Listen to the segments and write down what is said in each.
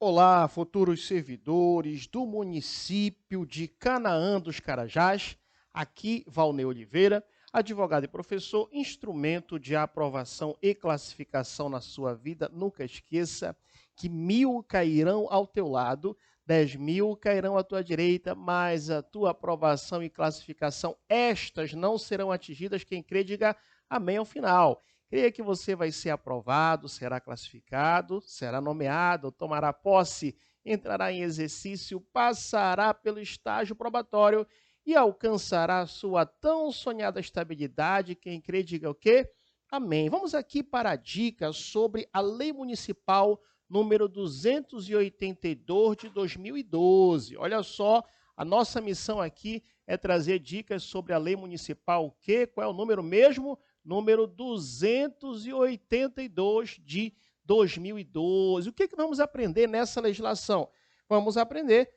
Olá, futuros servidores do município de Canaã dos Carajás. Aqui, Valnei Oliveira, advogado e professor, instrumento de aprovação e classificação na sua vida. Nunca esqueça que 1.000 cairão ao teu lado, 10.000 cairão à tua direita, mas a tua aprovação e classificação, estas não serão atingidas. Quem crê, diga amém ao final. Creia que você vai ser aprovado, será classificado, será nomeado, tomará posse, entrará em exercício, passará pelo estágio probatório e alcançará sua tão sonhada estabilidade. Quem crê, diga o quê? Amém. Vamos aqui para a dica sobre a Lei Municipal número 282 de 2012. Olha só, a nossa missão aqui é trazer dicas sobre a Lei Municipal, o quê? Qual é o número mesmo? Número 282 de 2012. O que vamos aprender nessa legislação? Vamos aprender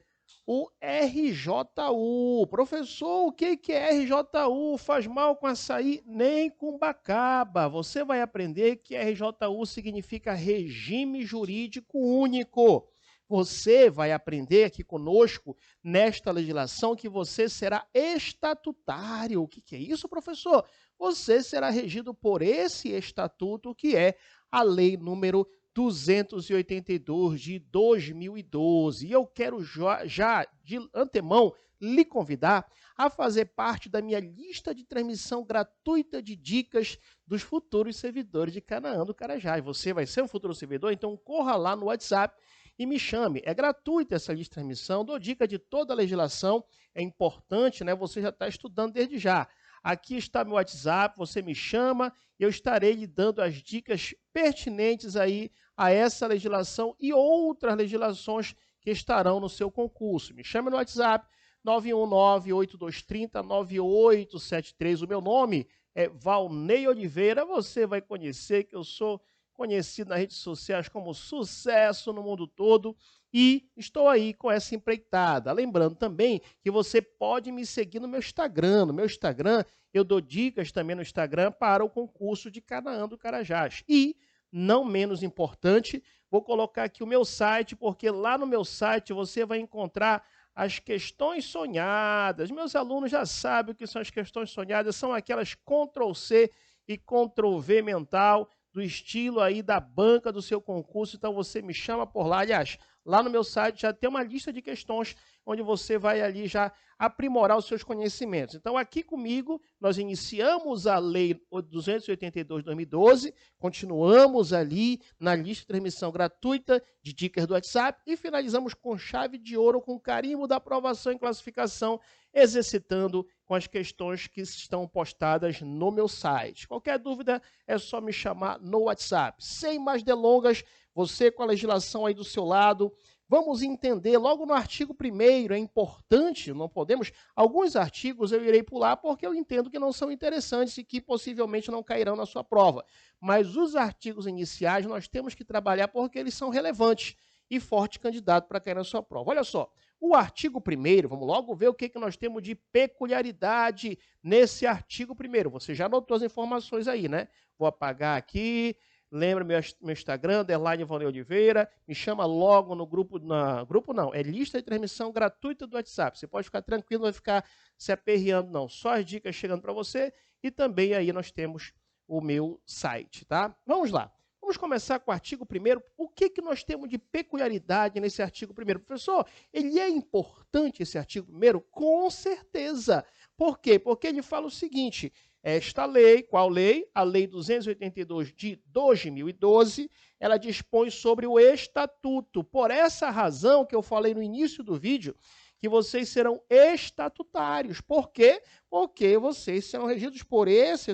o RJU. Professor, o que é RJU? Faz mal com açaí? Nem com bacaba. Você vai aprender que RJU significa Regime Jurídico Único. Você vai aprender aqui conosco, nesta legislação, que você será estatutário. O que é isso, professor? Você será regido por esse estatuto, que é a Lei número 282 de 2012. E eu quero já de antemão lhe convidar a fazer parte da minha lista de transmissão gratuita de dicas dos futuros servidores de Canaã do Carajás. Você vai ser um futuro servidor? Então corra lá no WhatsApp e me chame. É gratuita essa lista de transmissão, dou dica de toda a legislação, é importante, né? Você já está estudando desde já. Aqui está meu WhatsApp, você me chama, eu estarei lhe dando as dicas pertinentes aí a essa legislação e outras legislações que estarão no seu concurso. Me chame no WhatsApp 919-8230-9873. O meu nome é Valnei Oliveira. Você vai conhecer que eu sou conhecido nas redes sociais como sucesso no mundo todo e estou aí com essa empreitada. Lembrando também que você pode me seguir no meu Instagram. No meu Instagram, eu dou dicas também no Instagram para o concurso de Canaã do Carajás. E, não menos importante, vou colocar aqui o meu site, porque lá no meu site você vai encontrar as questões sonhadas. Meus alunos já sabem o que são as questões sonhadas, são aquelas Ctrl+C e Ctrl+V mental, do estilo aí da banca do seu concurso. Então você me chama por lá. Aliás, lá no meu site já tem uma lista de questões onde você vai ali já aprimorar os seus conhecimentos. Então aqui comigo nós iniciamos a Lei 282 de 2012, continuamos ali na lista de transmissão gratuita de dicas do WhatsApp e finalizamos com chave de ouro, com carimbo da aprovação e classificação, exercitando com as questões que estão postadas no meu site. Qualquer dúvida é só me chamar no WhatsApp. Sem mais delongas, você com a legislação aí do seu lado, vamos entender logo no artigo 1º, é importante, não podemos, alguns artigos eu irei pular porque eu entendo que não são interessantes e que possivelmente não cairão na sua prova. Mas os artigos iniciais nós temos que trabalhar porque eles são relevantes e forte candidato para cair na sua prova. Olha só, o artigo 1º, vamos logo ver o que nós temos de peculiaridade nesse artigo 1º. Você já anotou as informações aí, né? Vou apagar aqui. Lembra meu Instagram, Valnei Oliveira, me chama logo no grupo, grupo não, é lista de transmissão gratuita do WhatsApp. Você pode ficar tranquilo, não vai ficar se aperreando não, só as dicas chegando para você e também aí nós temos o meu site, tá? Vamos lá. Vamos começar com o artigo 1º. O que nós temos de peculiaridade nesse artigo 1º? Professor, ele é importante esse artigo 1º? Com certeza. Por quê? Porque ele fala o seguinte: esta lei, qual lei? A Lei 282 de 2012, ela dispõe sobre o estatuto. Por essa razão que eu falei no início do vídeo, que vocês serão estatutários. Por quê? Porque vocês serão regidos por esse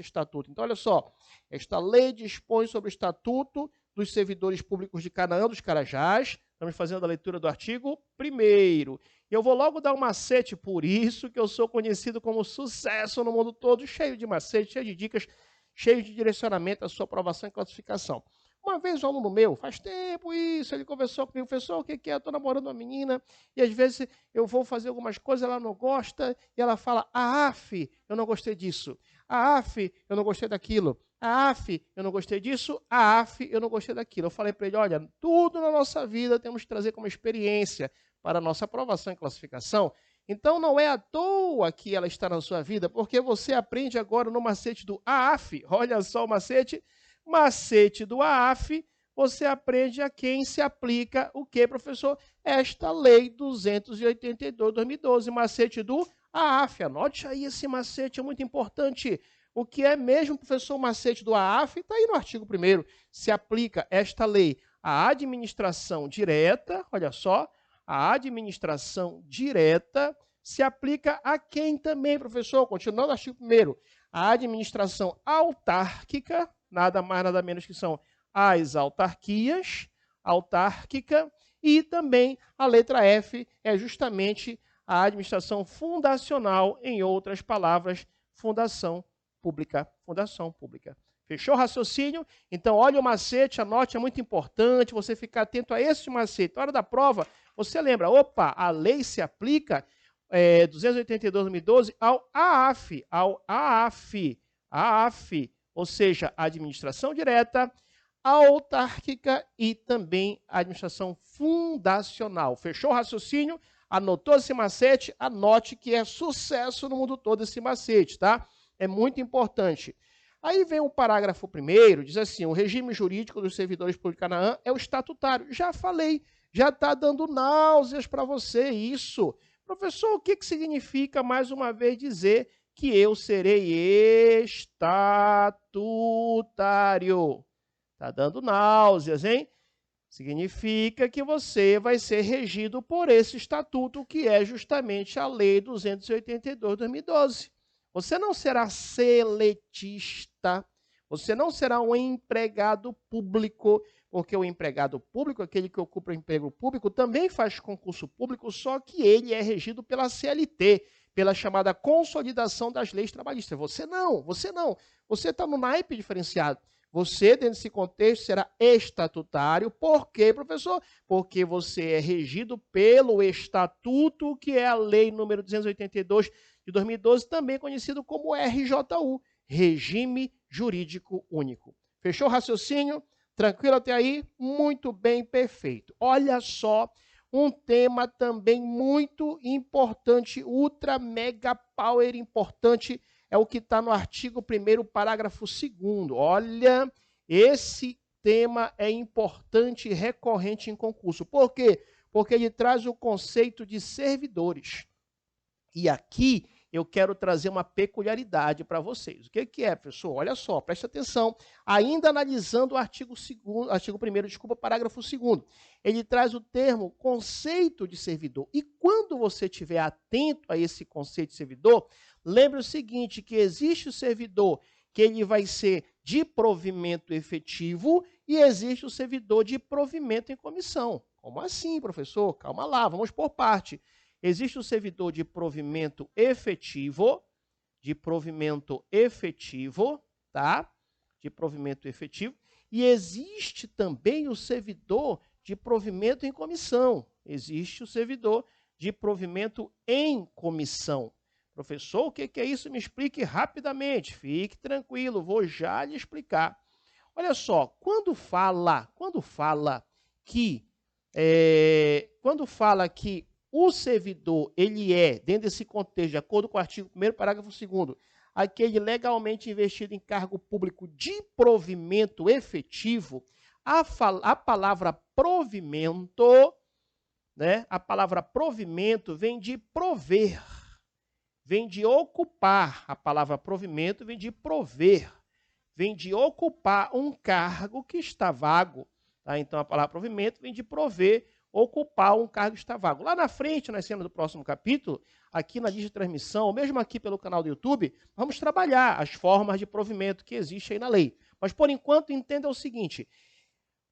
estatuto. Então, olha só, esta lei dispõe sobre o estatuto dos servidores públicos de Canaã dos Carajás. Estamos fazendo a leitura do artigo 1º. Eu vou logo dar um macete, por isso que eu sou conhecido como sucesso no mundo todo, cheio de macetes, cheio de dicas, cheio de direcionamento à sua aprovação e classificação. Uma vez um aluno meu, faz tempo isso, ele conversou comigo, professor, o que é? Eu estou namorando uma menina e às vezes eu vou fazer algumas coisas, ela não gosta e ela fala, eu não gostei disso, eu não gostei daquilo. AF, eu não gostei disso, AF, eu não gostei daquilo. Eu falei para ele, olha, tudo na nossa vida temos que trazer como experiência para a nossa aprovação e classificação. Então, não é à toa que ela está na sua vida, porque você aprende agora no macete do AAF. Olha só o macete. Macete do AAF, você aprende a quem se aplica o quê, professor? Esta Lei 282/2012, macete do AAF. Anote aí esse macete, é muito importante. O que é mesmo, professor, o macete do AAF? Está aí no artigo 1º. Se aplica esta lei à administração direta, olha só, a administração direta se aplica a quem também, professor? Continuando o artigo 1º. A administração autárquica, nada mais, nada menos que são as autarquias, autárquica, e também a letra F é justamente a administração fundacional, em outras palavras, fundação pública. Fundação pública. Fechou o raciocínio? Então, olha o macete, anote, é muito importante você ficar atento a esse macete. Na hora da prova, você lembra, opa, a lei se aplica 282/2012 ao AAF, AAF, ou seja, administração direta, autárquica e também administração fundacional. Fechou o raciocínio? Anotou esse macete? Anote que é sucesso no mundo todo esse macete, tá? É muito importante. Aí vem o parágrafo 1º, diz assim, o regime jurídico dos servidores públicos Canaã é o estatutário. Já falei, já está dando náuseas para você isso. Professor, o que significa, mais uma vez, dizer que eu serei estatutário? Está dando náuseas, hein? Significa que você vai ser regido por esse estatuto, que é justamente a Lei 282/2012. Você não será seletista, você não será um empregado público, porque o empregado público, aquele que ocupa o emprego público, também faz concurso público, só que ele é regido pela CLT, pela chamada consolidação das leis trabalhistas. Você não. Você está no naipe diferenciado. Você, dentro desse contexto, será estatutário. Por quê, professor? Porque você é regido pelo estatuto, que é a Lei número 282 de 2012, também conhecido como RJU, Regime Jurídico Único. Fechou o raciocínio? Tranquilo até aí? Muito bem, perfeito. Olha só, um tema também muito importante, ultra mega power importante, é o que está no artigo 1º, parágrafo 2º. Olha, esse tema é importante e recorrente em concurso. Por quê? Porque ele traz o conceito de servidores. E aqui eu quero trazer uma peculiaridade para vocês. O que é, professor? Olha só, preste atenção. Ainda analisando o artigo 1º, parágrafo 2º. Ele traz o termo conceito de servidor. E quando você estiver atento a esse conceito de servidor, lembre o seguinte, que existe o servidor que ele vai ser de provimento efetivo e existe o servidor de provimento em comissão. Como assim, professor? Calma lá, vamos por parte. Existe o servidor de provimento efetivo, tá? De provimento efetivo. E existe também o servidor de provimento em comissão. Existe o servidor de provimento em comissão. Professor, o que é isso? Me explique rapidamente. Fique tranquilo, vou já lhe explicar. Olha só, quando fala que o servidor, ele é, dentro desse contexto, de acordo com o artigo 1º, parágrafo 2º, aquele legalmente investido em cargo público de provimento efetivo, a palavra provimento, né? A palavra provimento vem de prover, vem de ocupar. A palavra provimento vem de prover, vem de ocupar um cargo que está vago. Tá? Então, a palavra provimento vem de prover, ocupar um cargo que está vago. Lá na frente, nas cenas do próximo capítulo, aqui na lista de transmissão, ou mesmo aqui pelo canal do YouTube, vamos trabalhar as formas de provimento que existem aí na lei. Mas, por enquanto, entenda o seguinte,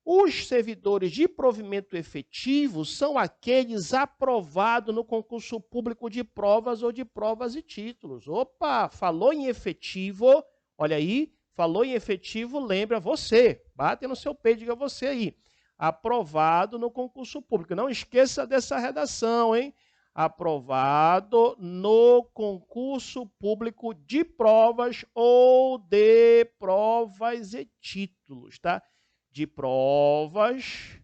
os servidores de provimento efetivo são aqueles aprovados no concurso público de provas ou de provas e títulos. Opa, falou em efetivo, olha aí, falou em efetivo, lembra você, bate no seu peito, diga você aí. Aprovado no concurso público. Não esqueça dessa redação, hein? aprovado no concurso público de provas ou de provas e títulos, tá? De provas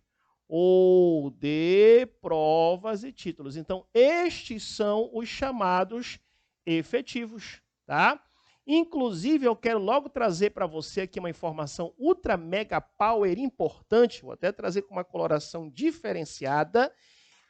ou de provas e títulos. Então, estes são os chamados efetivos, tá? Inclusive, eu quero logo trazer para você aqui uma informação ultra mega power importante, vou até trazer com uma coloração diferenciada,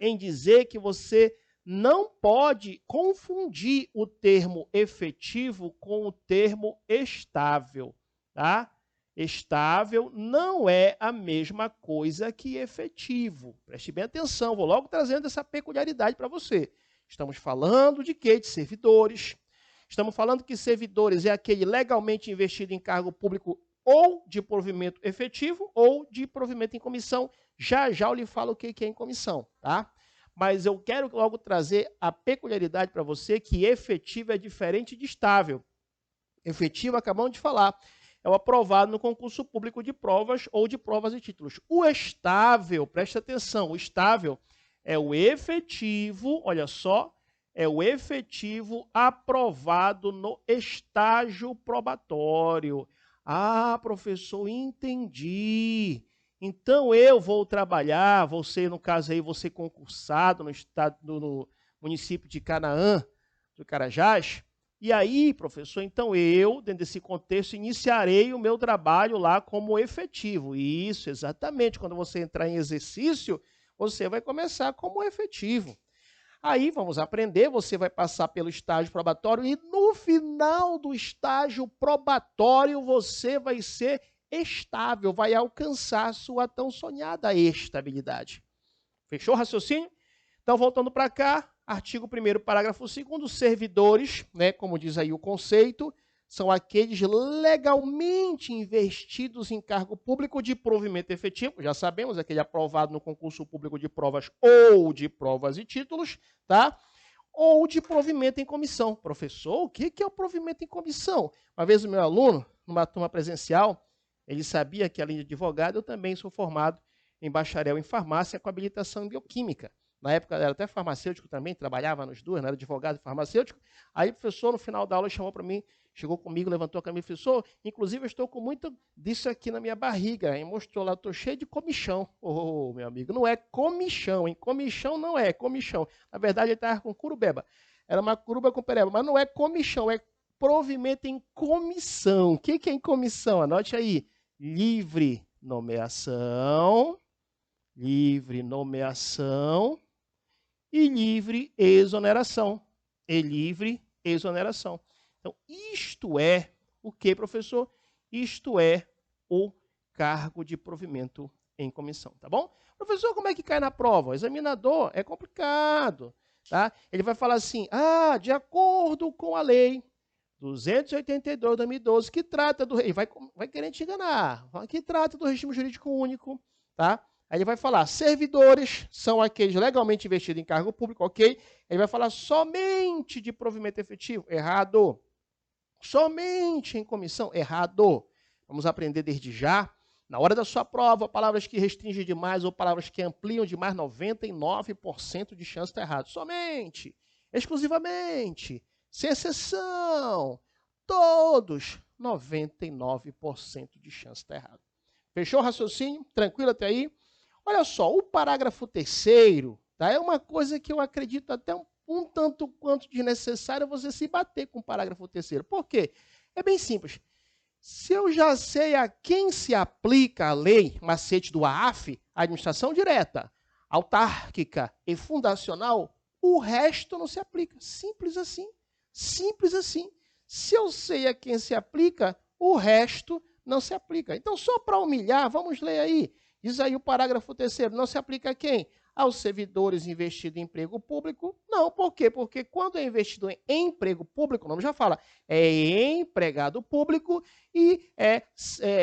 em dizer que você não pode confundir o termo efetivo com o termo estável, tá? Estável não é a mesma coisa que efetivo. Preste bem atenção, vou logo trazendo essa peculiaridade para você. Estamos falando de quê? De servidores. Estamos falando que servidores é aquele legalmente investido em cargo público ou de provimento efetivo ou de provimento em comissão. Já já eu lhe falo o que é em comissão, tá? Mas eu quero logo trazer a peculiaridade para você que efetivo é diferente de estável. Efetivo, acabamos de falar, é o aprovado no concurso público de provas ou de provas e títulos. O estável, presta atenção, o estável é o efetivo, olha só, é o efetivo aprovado no estágio probatório. Ah, professor, entendi. Então eu vou trabalhar, você, no caso aí, você concursado no estado, no município de Canaã, do Carajás. E aí, professor, então eu, dentro desse contexto, iniciarei o meu trabalho lá como efetivo. Isso, exatamente. Quando você entrar em exercício, você vai começar como efetivo. Aí vamos aprender, você vai passar pelo estágio probatório e no final do estágio probatório você vai ser estável, vai alcançar sua tão sonhada estabilidade. Fechou o raciocínio? Então, voltando para cá, artigo 1º, parágrafo 2º, servidores, né, como diz aí o conceito, são aqueles legalmente investidos em cargo público de provimento efetivo, já sabemos, aquele aprovado no concurso público de provas ou de provas e títulos, tá? Ou de provimento em comissão. Professor, o que é o provimento em comissão? Uma vez o meu aluno, numa turma presencial, ele sabia que, além de advogado, eu também sou formado em bacharel em farmácia com habilitação em bioquímica. Na época era até farmacêutico também, trabalhava nos dois, era advogado e farmacêutico. Aí o professor, no final da aula, chamou para mim, chegou comigo, levantou a camisa e professor, inclusive eu estou com muito disso aqui na minha barriga. E mostrou lá, estou cheio de comichão. Ô, meu amigo, não é comichão, hein? Comichão não é comichão. Na verdade, ele estava com curubeba. Era uma curuba com pereba, mas não é comichão, é provimento em comissão. O que é em comissão? Anote aí. Livre nomeação e livre exoneração. E livre exoneração. Então, isto é o que, professor? Isto é o cargo de provimento em comissão, tá bom? Professor, como é que cai na prova? O examinador é complicado, tá? Ele vai falar assim, de acordo com a lei 282 de 2012, que trata do... Ele vai querer te enganar, que trata do regime jurídico único, tá? Aí ele vai falar, servidores são aqueles legalmente investidos em cargo público, ok? Ele vai falar somente de provimento efetivo, errado. Somente em comissão, errado. Vamos aprender desde já. Na hora da sua prova, palavras que restringem demais ou palavras que ampliam demais, 99% de chance está errado. Somente, exclusivamente, sem exceção, todos, 99% de chance está errado. Fechou o raciocínio? Tranquilo até aí? Olha só, o parágrafo 3º, tá? É uma coisa que eu acredito até um tanto quanto desnecessário você se bater com o parágrafo 3º. Por quê? É bem simples. Se eu já sei a quem se aplica a lei, macete do AAF, administração direta, autárquica e fundacional, o resto não se aplica. Simples assim. Simples assim. Se eu sei a quem se aplica, o resto não se aplica. Então, só para humilhar, vamos ler aí. Diz aí o parágrafo 3º, não se aplica a quem? Aos servidores investidos em emprego público? Não, por quê? Porque quando é investido em emprego público, o nome já fala, é empregado público e é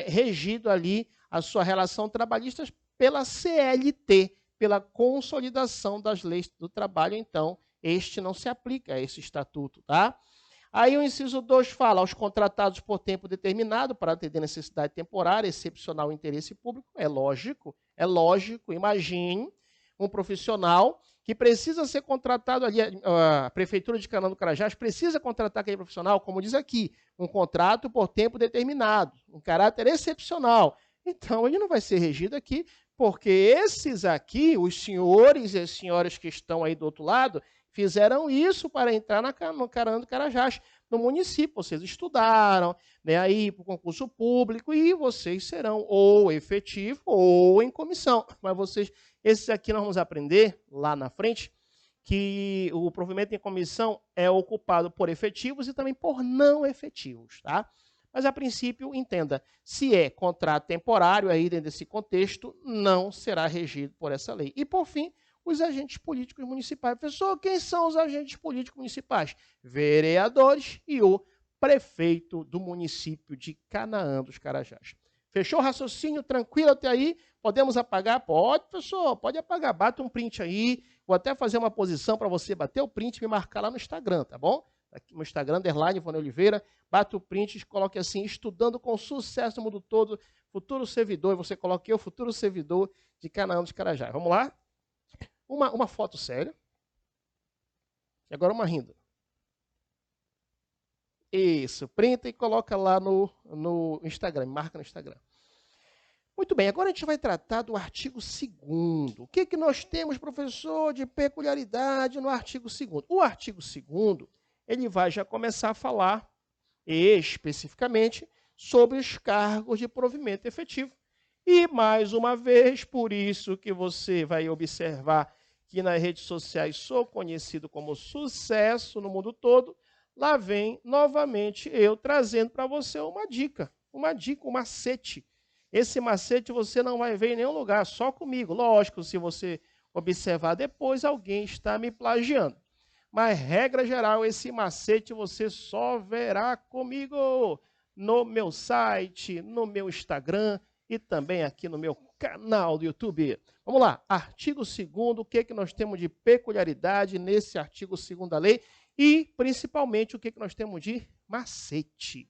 regido ali a sua relação trabalhista pela CLT, pela consolidação das leis do trabalho, então, este não se aplica a esse estatuto, tá? Aí o inciso 2 fala aos contratados por tempo determinado para atender necessidade temporária, excepcional interesse público. É lógico. Imagine um profissional que precisa ser contratado ali, a Prefeitura de Canaã do Carajás precisa contratar aquele profissional, como diz aqui, um contrato por tempo determinado, um caráter excepcional. Então, ele não vai ser regido aqui, porque esses aqui, os senhores e as senhoras que estão aí do outro lado, fizeram isso para entrar no Canaã do Carajás, no município. Vocês estudaram, né, aí para o concurso público, e vocês serão ou efetivo ou em comissão. Mas vocês, esses aqui nós vamos aprender lá na frente, que o provimento em comissão é ocupado por efetivos e também por não efetivos, tá? Mas, a princípio, entenda, se é contrato temporário aí dentro desse contexto, não será regido por essa lei. E, por fim, os agentes políticos municipais. Professor, quem são os agentes políticos municipais? Vereadores e o prefeito do município de Canaã dos Carajás. Fechou o raciocínio? Tranquilo até aí? Podemos apagar? Pode, professor, pode apagar. Bata um print aí. Vou até fazer uma posição para você bater o print e me marcar lá no Instagram, tá bom? Aqui no Instagram, _ Ivone Oliveira, bate o print e coloque assim, estudando com sucesso no mundo todo, futuro servidor, e você coloque eu, futuro servidor de Canaã dos Carajás. Vamos lá? Uma foto séria. E agora uma rindo. Isso, printa e coloca lá no Instagram, marca no Instagram. Muito bem, agora a gente vai tratar do artigo 2º. O que nós temos, professor, de peculiaridade no artigo 2º? O artigo 2º, ele vai já começar a falar especificamente sobre os cargos de provimento efetivo. E, mais uma vez, por isso que você vai observar que nas redes sociais sou conhecido como sucesso no mundo todo, lá vem novamente eu trazendo para você uma dica, um macete. Esse macete você não vai ver em nenhum lugar, só comigo. Lógico, se você observar depois, alguém está me plagiando. Mas, regra geral, esse macete você só verá comigo no meu site, no meu Instagram e também aqui no meu canal do YouTube. Vamos lá, artigo 2º, o que nós temos de peculiaridade nesse artigo 2º da lei e, principalmente, o que nós temos de macete.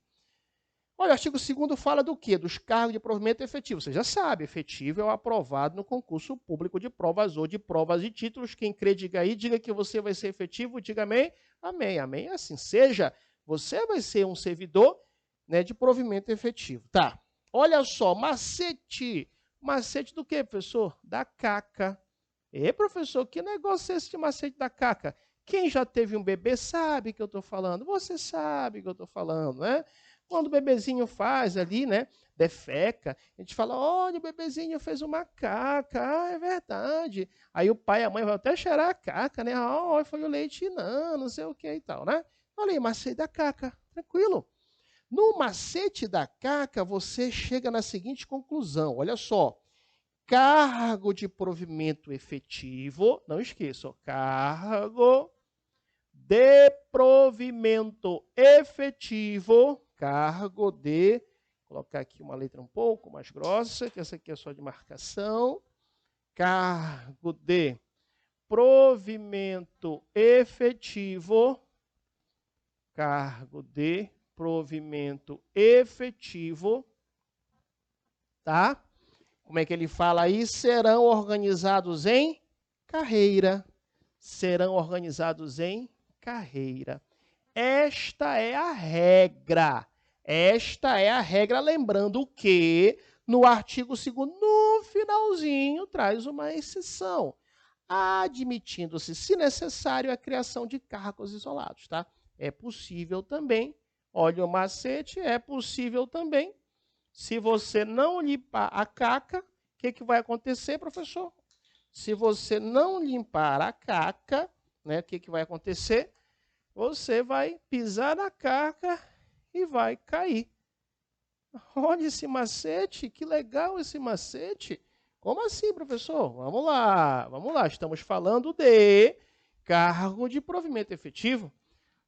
Olha, o artigo 2º fala do quê? Dos cargos de provimento efetivo. Você já sabe, efetivo é o aprovado no concurso público de provas ou de provas e títulos. Quem crê, diga aí, diga que você vai ser efetivo, diga amém. Amém, amém. Assim seja, você vai ser um servidor, né, de provimento efetivo. Tá, olha só, macete. Macete do quê, professor? Da caca. Professor, que negócio é esse de macete da caca? Quem já teve um bebê sabe que eu estou falando. Você sabe que eu estou falando, né? Quando o bebezinho faz ali, né, defeca, a gente fala, olha, o bebezinho fez uma caca, é verdade. Aí o pai e a mãe vão até cheirar a caca, né? Foi o leite, não sei o que e tal, né? Olha aí, macete da caca, tranquilo. No macete da caca, você chega na seguinte conclusão, olha só. Cargo de provimento efetivo, não esqueça, cargo de provimento efetivo, cargo de, vou colocar aqui uma letra um pouco mais grossa, que essa aqui é só de marcação, cargo de provimento efetivo, cargo de provimento efetivo, tá? Como é que ele fala aí? Serão organizados em carreira. Serão organizados em carreira. Esta é a regra. Esta é a regra, lembrando que no artigo 2º, no finalzinho, traz uma exceção, admitindo-se, se necessário, a criação de cargos isolados, tá? É possível também, olha o macete, é possível também, se você não limpar a caca, o que vai acontecer, professor? Se você não limpar a caca, né, o que vai acontecer? Você vai pisar na caca e vai cair. Olha esse macete, que legal esse macete. Como assim, professor? Vamos lá. Estamos falando de cargo de provimento efetivo,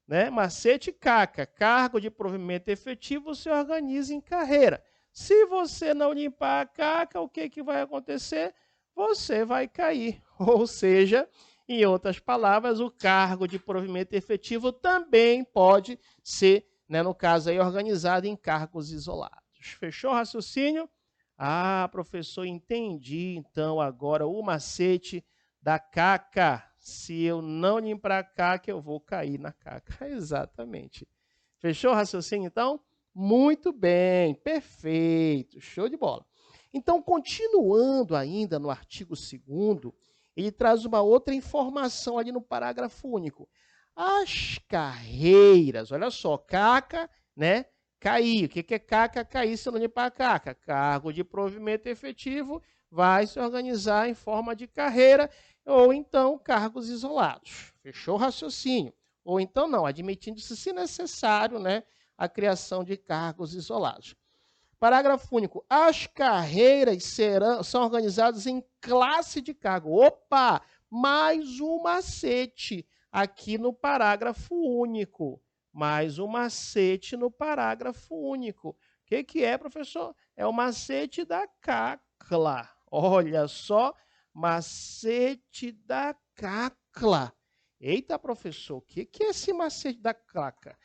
né? Macete caca, cargo de provimento efetivo, você organiza em carreira. Se você não limpar a caca, o que vai acontecer? Você vai cair. Ou seja, em outras palavras, o cargo de provimento efetivo também pode ser, né, no caso aí, organizado em cargos isolados. Fechou o raciocínio? Ah, professor, entendi então agora o macete da caca. Se eu não limpar a caca, eu vou cair na caca. Exatamente. Fechou o raciocínio, então? Muito bem, perfeito, show de bola. Então, continuando ainda no artigo 2º, ele traz uma outra informação ali no parágrafo único. As carreiras, olha só, caca, né? Cair. O que é caca? Cair, sinônimo para caca. Cargo de provimento efetivo vai se organizar em forma de carreira ou então cargos isolados. Fechou o raciocínio? Ou então não, admitindo-se, se necessário, né, a criação de cargos isolados. Parágrafo único. As carreiras são organizadas em classe de cargo. Opa! Mais um macete aqui no parágrafo único. Mais um macete no parágrafo único. O que é, professor? É o macete da CACLA. Olha só, macete da CACLA. Eita, professor, o que é esse macete da CACLA?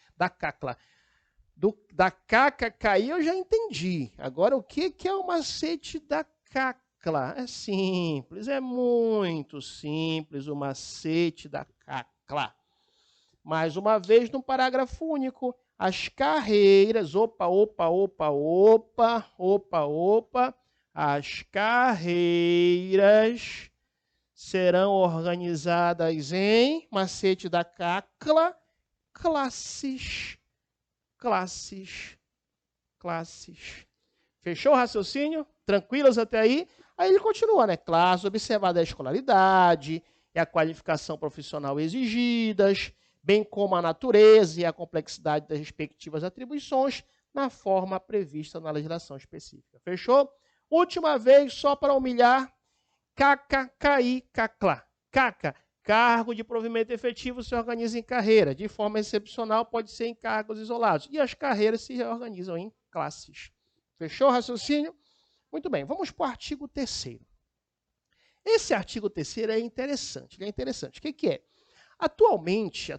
Da caca cair eu já entendi. Agora, o que é o macete da cacla? É simples, é muito simples o macete da cacla. Mais uma vez, no parágrafo único, as carreiras, as carreiras serão organizadas em macete da cacla, classes. Fechou o raciocínio? Tranquilos até aí? Aí ele continua, né? Classe, observada a escolaridade e a qualificação profissional exigidas, bem como a natureza e a complexidade das respectivas atribuições na forma prevista na legislação específica. Fechou? Última vez, só para humilhar, caca, cair, caclá. Caca, cargo de provimento efetivo se organiza em carreira. De forma excepcional, pode ser em cargos isolados. E as carreiras se organizam em classes. Fechou o raciocínio? Muito bem, vamos para o artigo 3º. Esse artigo 3º é interessante. Ele é interessante. O que é? Atualmente,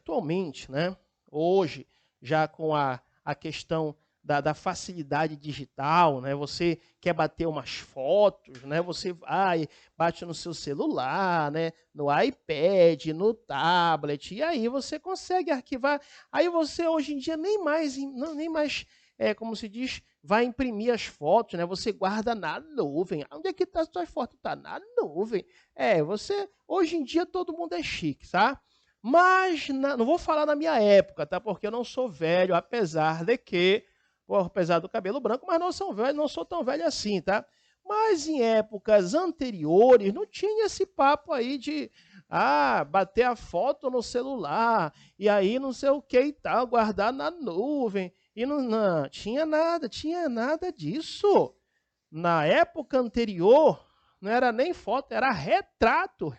né, hoje, já com a questão da facilidade digital, né? Você quer bater umas fotos, né? Você vai, bate no seu celular, né? No iPad, no tablet, e aí você consegue arquivar. Aí você hoje em dia nem mais, como se diz, vai imprimir as fotos, né? Você guarda na nuvem. Onde é que está as suas fotos? Está na nuvem. Hoje em dia todo mundo é chique, tá? Mas não vou falar na minha época, tá? Porque eu não sou velho, apesar do cabelo branco, mas não sou tão velho assim, tá? Mas em épocas anteriores não tinha esse papo aí de bater a foto no celular e aí não sei o que e tal, guardar na nuvem. E não tinha nada disso. Na época anterior, não era nem foto, era retrato.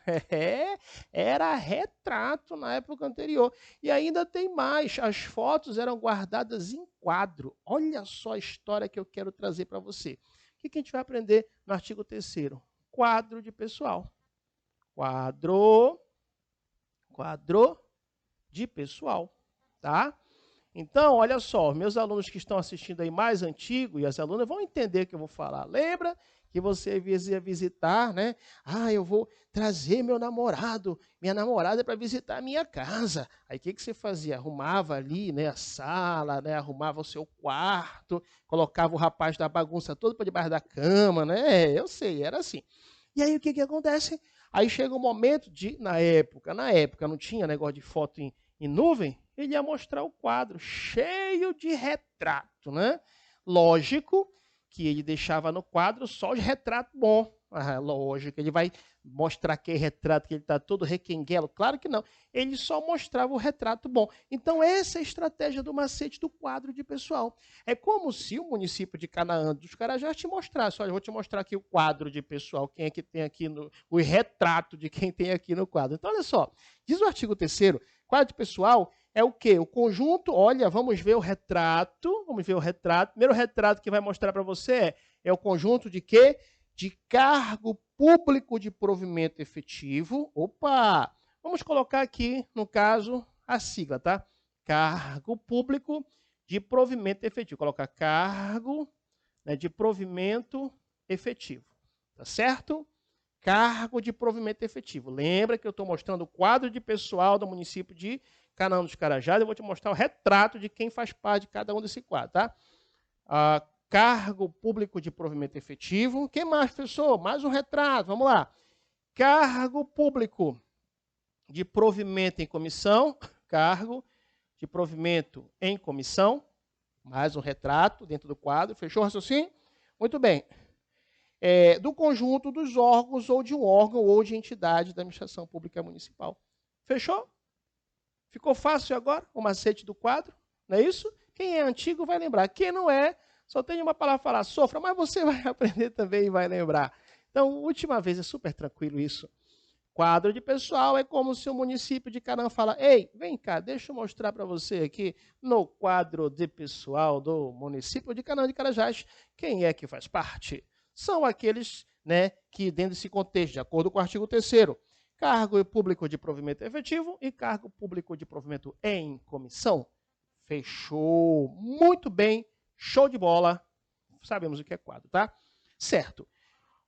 Era retrato na época anterior. E ainda tem mais, as fotos eram guardadas em quadro. Olha só a história que eu quero trazer para você. O que a gente vai aprender no artigo 3º? Quadro de pessoal. Quadro de pessoal, tá? Então, olha só, meus alunos que estão assistindo aí mais antigo e as alunas vão entender o que eu vou falar. Lembra que você ia visitar, né? Eu vou trazer meu namorado, minha namorada para visitar a minha casa. Aí o que você fazia? Arrumava ali, né, a sala, né, arrumava o seu quarto, colocava o rapaz da bagunça toda para debaixo da cama, né? Eu sei, era assim. E aí o que acontece? Aí chega um momento na época não tinha negócio de foto em nuvem, ele ia mostrar o quadro cheio de retrato, né? Lógico que ele deixava no quadro só de retrato bom. Lógico, ele vai mostrar que retrato que ele está todo requenguelo. Claro que não. Ele só mostrava o retrato bom. Então, essa é a estratégia do macete do quadro de pessoal. É como se o município de Canaã dos Carajás te mostrasse. Olha, eu vou te mostrar aqui o quadro de pessoal, quem é que tem aqui o retrato de quem tem aqui no quadro. Então, olha só, diz o artigo 3º, quadro de pessoal é o quê? O conjunto, olha, vamos ver o retrato. Primeiro retrato que vai mostrar para você é o conjunto de quê? De cargo público de provimento efetivo. Opa! Vamos colocar aqui, no caso, a sigla, tá? Cargo público de provimento efetivo. Colocar cargo, né, de provimento efetivo. Tá certo? cargo de provimento efetivo. Lembra que eu estou mostrando o quadro de pessoal do município de Canaã dos Carajás. Eu vou te mostrar o retrato de quem faz parte de cada um desse quadro, tá? Cargo público de provimento efetivo. O que mais, professor? Mais um retrato, vamos lá. Cargo público de provimento em comissão. Cargo de provimento em comissão. Mais um retrato dentro do quadro. Fechou o raciocínio? Muito bem. Do conjunto dos órgãos ou de um órgão ou de entidade da administração pública municipal. Fechou? Ficou fácil agora o macete do quadro? Não é isso? Quem é antigo vai lembrar. Quem não é, só tem uma palavra para falar, sofra, mas você vai aprender também e vai lembrar. Então, última vez, é super tranquilo isso. Quadro de pessoal é como se o município de Canaã fala, ei, vem cá, deixa eu mostrar para você aqui no quadro de pessoal do município de Canaã de Carajás, quem é que faz parte? São aqueles, né, que dentro desse contexto, de acordo com o artigo 3º, cargo público de provimento efetivo e cargo público de provimento em comissão. Fechou. Muito bem. Show de bola. Sabemos o que é quadro, tá? Certo.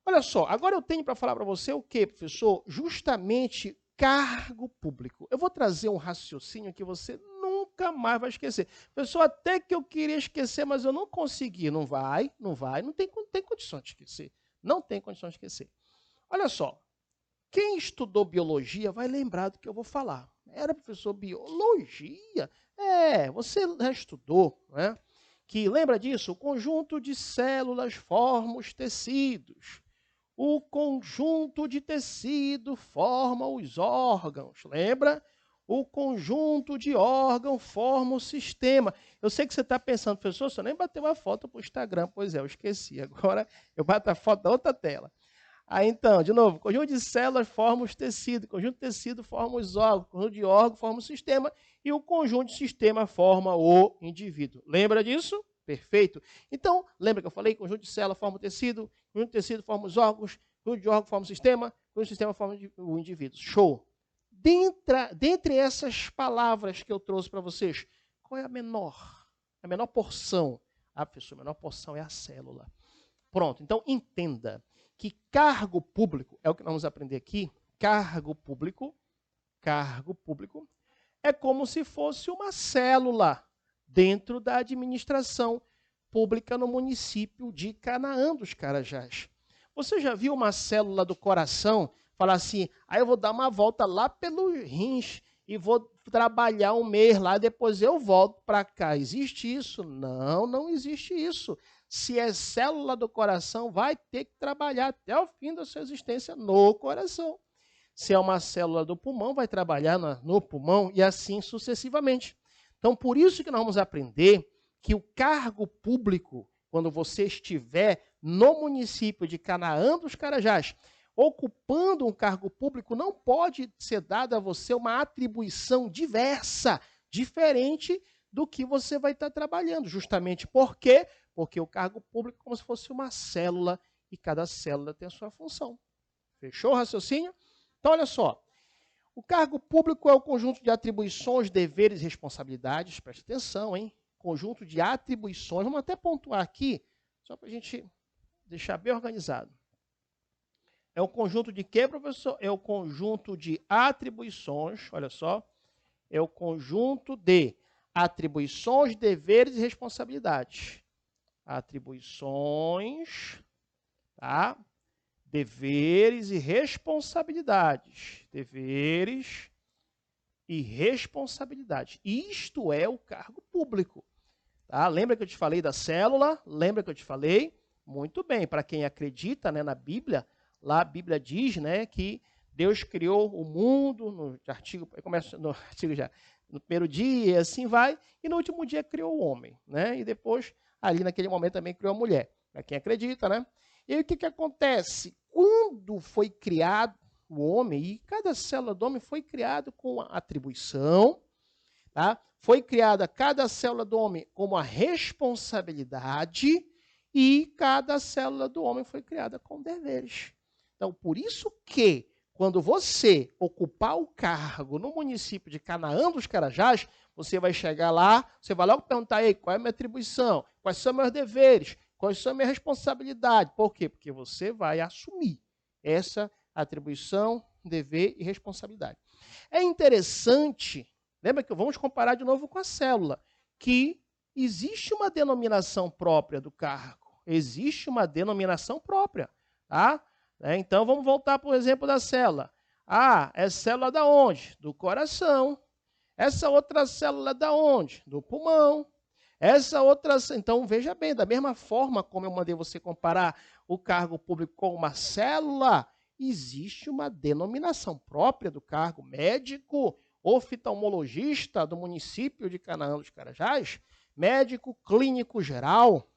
Olha só, agora eu tenho para falar para você o quê, professor? Justamente cargo público. Eu vou trazer um raciocínio que você nunca mais vai esquecer. Pessoal, até que eu queria esquecer, mas eu não consegui. Não vai, não tem condição de esquecer. Não tem condição de esquecer. Olha só, quem estudou biologia vai lembrar do que eu vou falar. Era professor biologia? Você já estudou, né? Que lembra disso? O conjunto de células forma os tecidos. O conjunto de tecido forma os órgãos. Lembra? O conjunto de órgãos forma o sistema. Eu sei que você está pensando, professor, você nem bateu uma foto para o Instagram. Pois é, eu esqueci. Agora eu bato a foto da outra tela. Então, de novo, conjunto de células forma os tecidos, conjunto de tecido forma os órgãos, conjunto de órgãos forma o sistema e o conjunto de sistema forma o indivíduo. Lembra disso? Perfeito. Então, lembra que eu falei? Conjunto de células forma o tecido, conjunto de tecido forma os órgãos, conjunto de órgãos forma o sistema, conjunto de sistema forma o indivíduo. Show! Dentre essas palavras que eu trouxe para vocês, qual é a menor? A menor porção? Professor, a menor porção é a célula. Pronto, então entenda que cargo público, é o que nós vamos aprender aqui, cargo público é como se fosse uma célula dentro da administração pública no município de Canaã dos Carajás. Você já viu uma célula do coração falar assim, eu vou dar uma volta lá pelos rins e vou trabalhar um mês lá, depois eu volto para cá. Existe isso? Não, não existe isso. Se é célula do coração, vai ter que trabalhar até o fim da sua existência no coração. Se é uma célula do pulmão, vai trabalhar no pulmão e assim sucessivamente. Então, por isso que nós vamos aprender que o cargo público, quando você estiver no município de Canaã dos Carajás, ocupando um cargo público, não pode ser dada a você uma atribuição diversa, diferente do que você vai estar trabalhando. Justamente por quê? Porque o cargo público é como se fosse uma célula e cada célula tem a sua função. Fechou o raciocínio? Então, olha só. O cargo público é o conjunto de atribuições, deveres e responsabilidades. Preste atenção, hein? Conjunto de atribuições. Vamos até pontuar aqui, só para a gente deixar bem organizado. É o conjunto de quê, professor? É o conjunto de atribuições, olha só. É o conjunto de atribuições, deveres e responsabilidades. Atribuições, tá? Deveres e responsabilidades. Deveres e responsabilidades. Isto é o cargo público. Tá? Lembra que eu te falei da célula? Lembra que eu te falei? Muito bem. Para quem acredita, né, na Bíblia, lá a Bíblia diz, né, que Deus criou o mundo, no primeiro dia, e assim vai, e no último dia criou o homem, né? E depois, ali naquele momento também criou a mulher, para quem acredita, né? E aí o que acontece? Quando foi criado o homem, e cada célula do homem foi criado com a atribuição, tá? Foi criada cada célula do homem com uma responsabilidade, e cada célula do homem foi criada com deveres. Então, por isso que, quando você ocupar o cargo no município de Canaã dos Carajás, você vai chegar lá, você vai logo perguntar, qual é a minha atribuição? Quais são meus deveres? Quais são a minha responsabilidade? Por quê? Porque você vai assumir essa atribuição, dever e responsabilidade. É interessante, lembra que vamos comparar de novo com a célula, que existe uma denominação própria do cargo. Existe uma denominação própria, tá? Então, vamos voltar para o exemplo da célula. Ah, é célula da onde? Do coração. Essa outra célula da onde? Do pulmão. Essa outra, então, veja bem, da mesma forma como eu mandei você comparar o cargo público com uma célula, existe uma denominação própria do cargo médico, oftalmologista do município de Canaã dos Carajás, médico clínico geral,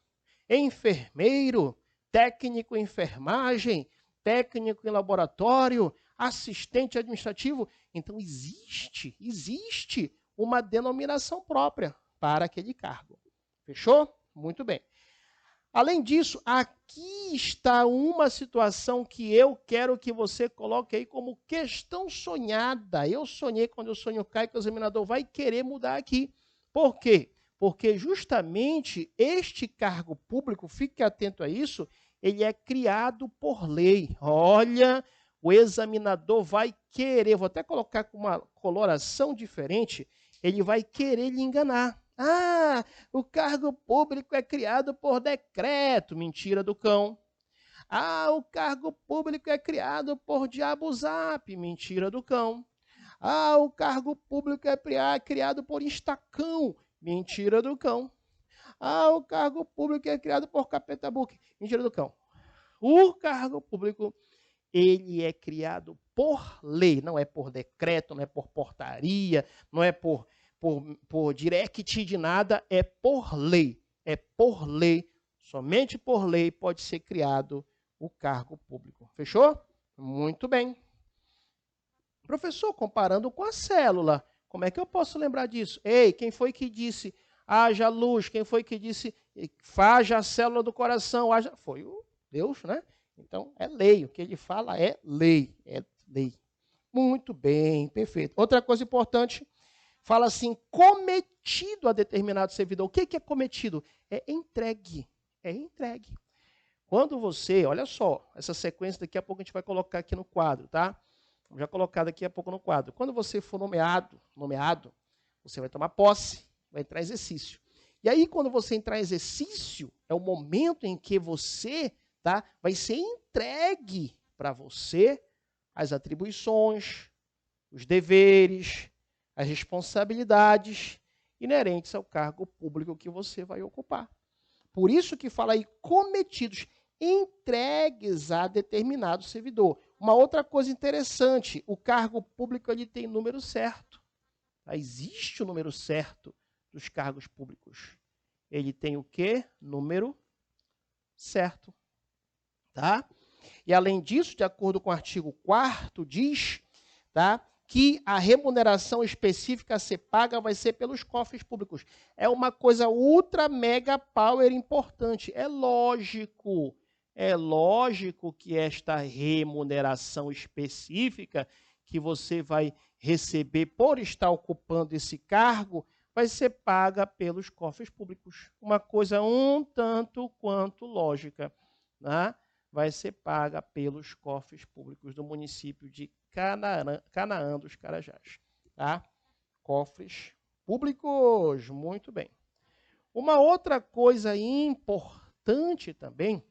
enfermeiro, técnico em enfermagem, técnico em laboratório, assistente administrativo. Então, existe uma denominação própria para aquele cargo. Fechou? Muito bem. Além disso, aqui está uma situação que eu quero que você coloque aí como questão sonhada. Eu sonhei, quando eu sonho cai, que o examinador vai querer mudar aqui. Por quê? Porque justamente este cargo público, fique atento a isso, ele é criado por lei. Olha, o examinador vai querer, vou até colocar com uma coloração diferente, ele vai querer lhe enganar. Ah, o cargo público é criado por decreto. Mentira do cão. Ah, o cargo público é criado por diabo zap. Mentira do cão. Ah, o cargo público é criado por instacão. Mentira do cão. Ah, o cargo público é criado por capeta book. Mentira do cão. O cargo público, ele é criado por lei. Não é por decreto, não é por portaria, não é por direct de nada, é por lei. É por lei, somente por lei pode ser criado o cargo público. Fechou? Muito bem. Professor, comparando com a célula, como é que eu posso lembrar disso? Ei, quem foi que disse haja luz? Quem foi que disse faja a célula do coração? Haja... Foi o Deus, né? Então, é lei. O que ele fala é lei. É lei. Muito bem, perfeito. Outra coisa importante, fala assim, cometido a determinado servidor. O que é cometido? É entregue. É entregue. Quando você, olha só, essa sequência daqui a pouco a gente vai colocar aqui no quadro, tá? Vou já colocar daqui a pouco no quadro. Quando você for nomeado, você vai tomar posse, vai entrar em exercício. E aí, quando você entrar em exercício, é o momento em que você, tá, vai ser entregue para você as atribuições, os deveres, as responsabilidades inerentes ao cargo público que você vai ocupar. Por isso que fala aí cometidos, entregues a determinado servidor. Uma outra coisa interessante, o cargo público ele tem número certo. Tá? Existe o número certo dos cargos públicos. Ele tem o quê? Número certo. Tá? E além disso, de acordo com o artigo 4º, diz, tá, que a remuneração específica a ser paga vai ser pelos cofres públicos. É uma coisa ultra, mega, power importante. É lógico que esta remuneração específica que você vai receber por estar ocupando esse cargo vai ser paga pelos cofres públicos. Uma coisa um tanto quanto lógica, né? Vai ser paga pelos cofres públicos do município de Canaã dos Carajás. Tá? Cofres públicos, muito bem. Uma outra coisa importante também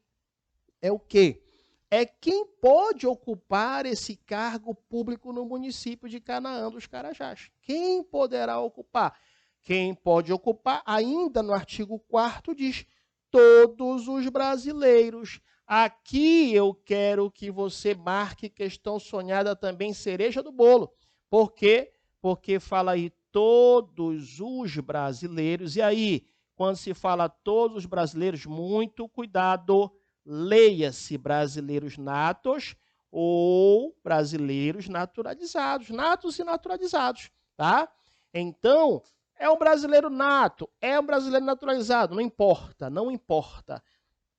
é o quê? É quem pode ocupar esse cargo público no município de Canaã dos Carajás. Quem poderá ocupar? Quem pode ocupar, ainda no artigo 4º diz, todos os brasileiros. Aqui eu quero que você marque questão sonhada também, cereja do bolo. Por quê? Porque fala aí todos os brasileiros. E aí, quando se fala todos os brasileiros, muito cuidado, leia-se brasileiros natos ou brasileiros naturalizados. Natos e naturalizados, tá? Então, é um brasileiro nato, é um brasileiro naturalizado, não importa, não importa.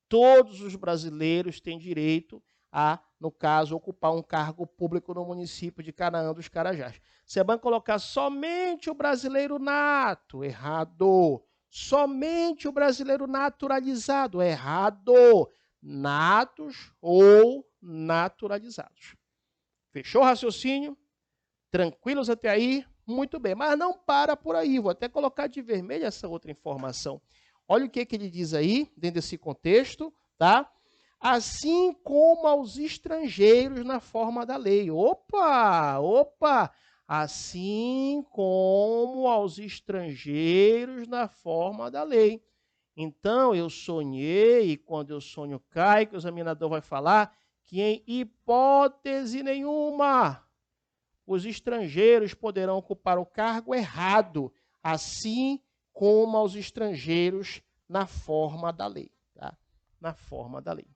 Todos os brasileiros têm direito a, no caso, ocupar um cargo público no município de Canaã dos Carajás. Você vai colocar somente o brasileiro nato, errado. Somente o brasileiro naturalizado, errado. Natos ou naturalizados. Fechou o raciocínio? Tranquilos até aí? Muito bem, mas não para por aí. Vou até colocar de vermelho essa outra informação. Olha o que ele diz aí, dentro desse contexto, tá? Assim como aos estrangeiros na forma da lei. Opa, opa! Assim como aos estrangeiros na forma da lei. Então, eu sonhei, e quando eu sonho cai, que o examinador vai falar que em hipótese nenhuma os estrangeiros poderão ocupar o cargo errado, assim como aos estrangeiros na forma da lei. Tá? Na forma da lei.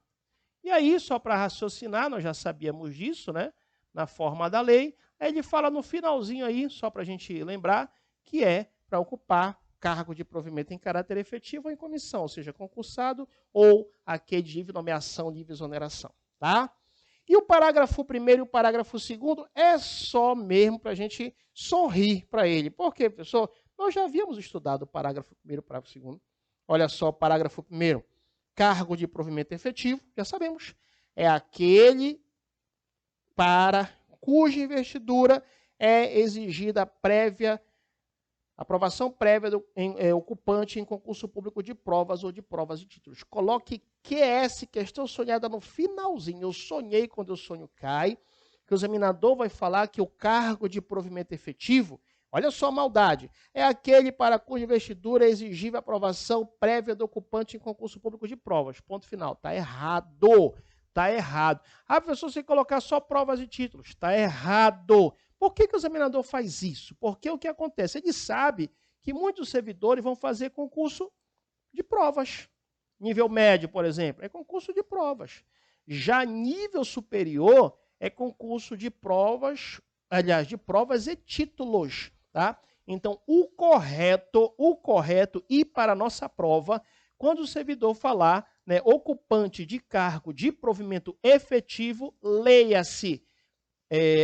E aí, só para raciocinar, nós já sabíamos disso, né? Na forma da lei. Aí ele fala no finalzinho aí, só para a gente lembrar, que é para ocupar cargo de provimento em caráter efetivo ou em comissão, ou seja, concursado ou aquele de livre nomeação, livre exoneração. Tá? E o parágrafo 1º e o parágrafo 2º é só mesmo para a gente sorrir para ele. Por quê, professor? Nós já havíamos estudado o parágrafo 1º e o parágrafo 2º. Olha só o parágrafo 1º. Cargo de provimento efetivo, já sabemos, é aquele para cuja investidura é exigida aprovação prévia do ocupante em concurso público de provas ou de provas de títulos. Coloque QS, questão sonhada, no finalzinho. Eu sonhei quando o sonho cai, que o examinador vai falar que o cargo de provimento efetivo, olha só a maldade, é aquele para cuja investidura é exigível aprovação prévia do ocupante em concurso público de provas. Ponto final. Está errado. Está errado. Ah, professor, você colocar só provas e títulos. Está errado. Por que o examinador faz isso? Porque o que acontece? Ele sabe que muitos servidores vão fazer concurso de provas. Nível médio, por exemplo, é concurso de provas. Já nível superior é concurso de provas, aliás, de provas e títulos. Tá? Então, o correto, e para a nossa prova, quando o servidor falar, né, ocupante de cargo de provimento efetivo, leia-se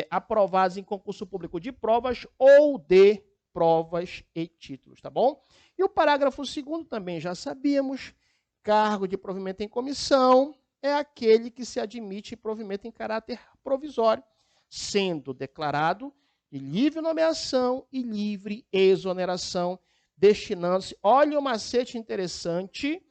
aprovados em concurso público de provas ou de provas e títulos, tá bom? E o parágrafo 2º também já sabíamos, cargo de provimento em comissão é aquele que se admite provimento em caráter provisório, sendo declarado de livre nomeação e livre exoneração, destinando-se, olha o macete interessante,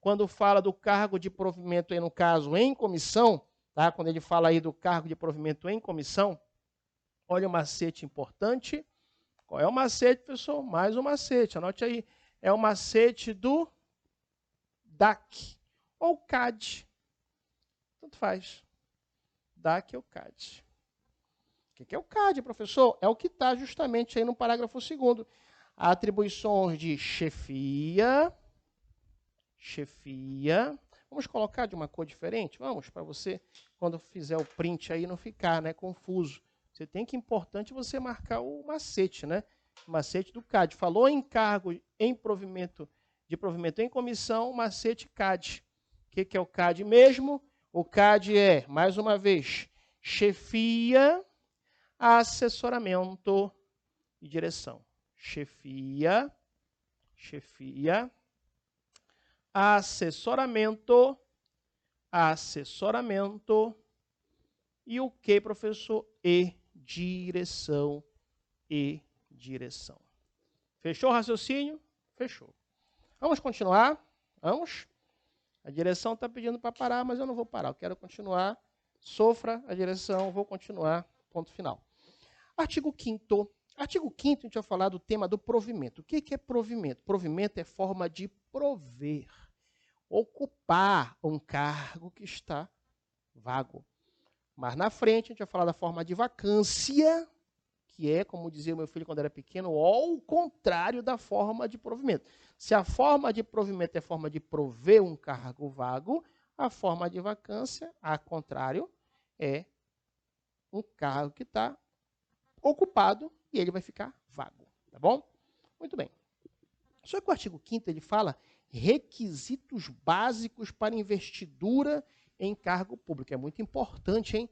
quando fala do cargo de provimento, aí no caso, em comissão, tá? Quando ele fala aí do cargo de provimento em comissão, olha o macete importante. Qual é o macete, professor? Mais um macete, anote aí. É o macete do DAC ou CAD. Tanto faz. DAC ou CAD. O que é o CAD, professor? É o que está justamente aí no parágrafo 2º. Atribuições de chefia. Vamos colocar de uma cor diferente? Vamos, para você, quando fizer o print aí, não ficar, né, confuso. Você tem que, importante, você marcar o macete, né? O macete do CAD. Falou em cargo de provimento em comissão, macete CAD. O que é o CAD mesmo? O CAD é, mais uma vez, chefia, assessoramento e direção. Chefia, assessoramento e o que, professor? E direção. Fechou o raciocínio? Fechou. Vamos continuar? Vamos? A direção está pedindo para parar, mas eu não vou parar. Eu quero continuar. Sofra a direção, vou continuar. Ponto final. Artigo 5º. Artigo 5º, a gente vai falar do tema do provimento. O que é provimento? Provimento é forma de prover, ocupar um cargo que está vago. Mas na frente, a gente vai falar da forma de vacância, que é, como dizia o meu filho quando era pequeno, ao contrário da forma de provimento. Se a forma de provimento é forma de prover um cargo vago, a forma de vacância, ao contrário, é um cargo que está ocupado e ele vai ficar vago, tá bom? Muito bem. Só que o artigo 5º ele fala requisitos básicos para investidura em cargo público. É muito importante, hein?